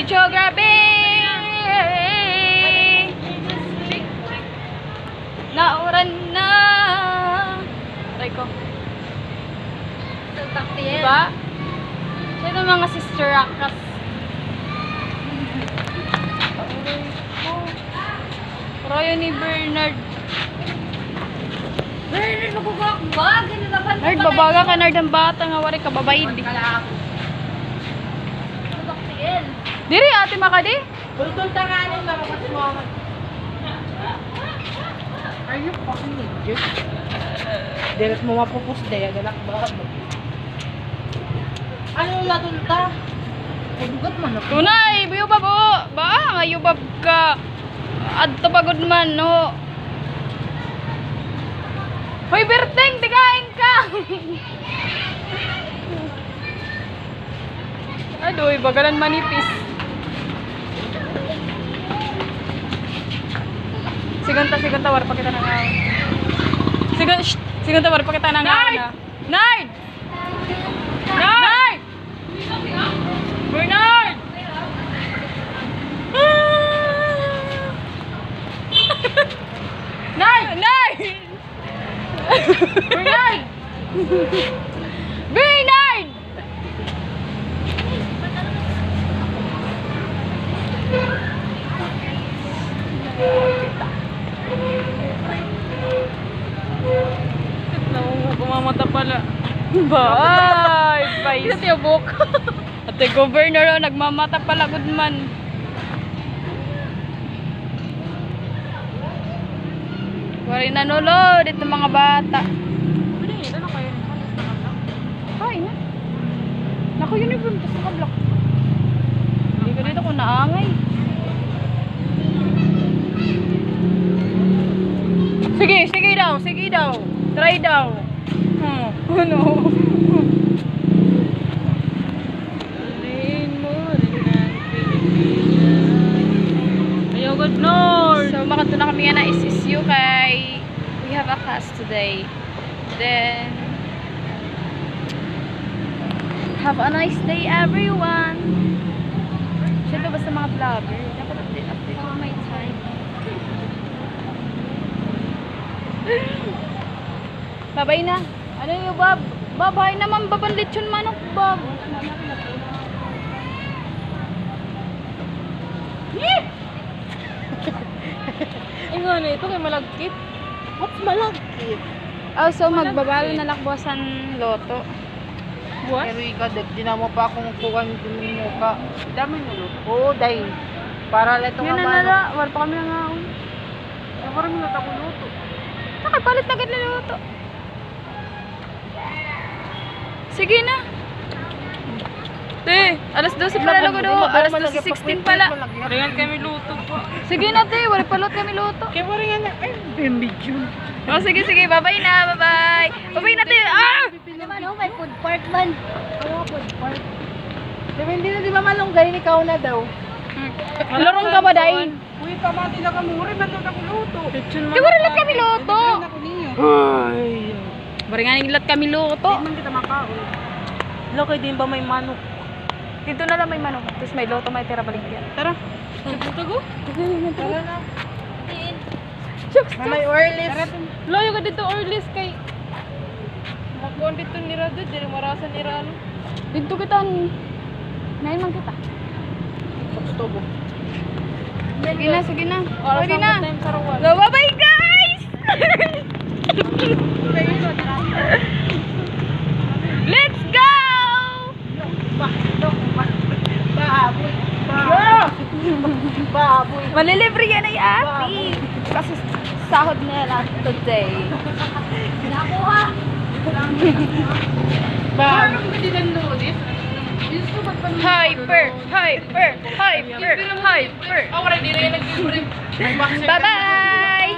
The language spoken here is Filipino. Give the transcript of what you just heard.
Geography! Nauran na! Try ko. Diba? Siya yung mga sister akas. Royo ni Bernard. Bernard, magugakbag! Nard, babaga ka, Nard, ang bata nga, wari ka, babayid. Diri, ate Makadi? Tultul tanganin lang ako si mama. Are you fucking idiot? Diret mo mapupus daya, galak bakit mo? Ano yung latulta? Madugat man ako. Tunay, biyubab o. Ba, nga yubab ka. Adto pagod man, no. Hoy, Berteng, tigain ka. Adoy, bagalan manipis. Siganta, war pa kita nang aw. Siganta, war pa kita nang aw na. Nard! Nard! Bernard! Nard! Nard! Bernard! Bernard! Kumamata pala. Bye! Bye! Isa tiyabok. Ate governor, nagmamata pala, good man. Wari na nulo, dito mga bata. Ano yun? Ano kayo? Kain na. Naku, uniform to sa kablak. Hindi ko dito kung naangay. Sige daw. Try daw. Ano? Ayaw, good Lord. So, makato na kami nga na SSU kay we have a class today. Then, have a nice day, everyone. Siyempre, basta mga vlogger. Dapat update all my time. Babay na. Ano yung bab? Babay naman, babang lechon manok, bab. Ingon, ito kay malagkit. What's malagkit? Oh, so magbabalo na lakbasan loto. What? Pero ikaw, di na mo pa akong kukuhan yung muka. Dami mo lo. Oo, dahil. Para leto nga Yun na mano. nala. War pa kami na nga. Parang mo ako luto. Nakapalit na agad na loto. Sige na. Te, alas 12 pala lago do. Alas 12:16 pala. Ringan kami luto po. Sige na, te. Wala palot kami loto. Kaya ringan na. Ay, bimbidyun. Oh, sige. Bye-bye na. Bye-bye. Bye-bye na, te. Ah! Naman, may food park man. Oo, food park. Diba, hindi na di ba malunggay ni Kao na daw? Larong ka ba, day? Uy, pamati na kamuri, matod ako luto. Di ba rin kami loto? Ay. Bari nga nilat kami loto. Di man kita makao. Lokay din ba may manok? Dito na lang may manok. Tapos may loto, may tira baligyan. Tara. Tago? Tara na. Shucks. May oirless. Loyo ka dito orlis kay makuan dito ni Rado, dili marasan ni Ralo. Dito kita ni. Ngayon man kita. Stobo. Sige na. Pwede na. So, bye-bye guys! Let's go! Baboy. Malilibre yan ay ate. Kasi sahod nila today. Nakuha. Baboy. Hyper. Bye-bye!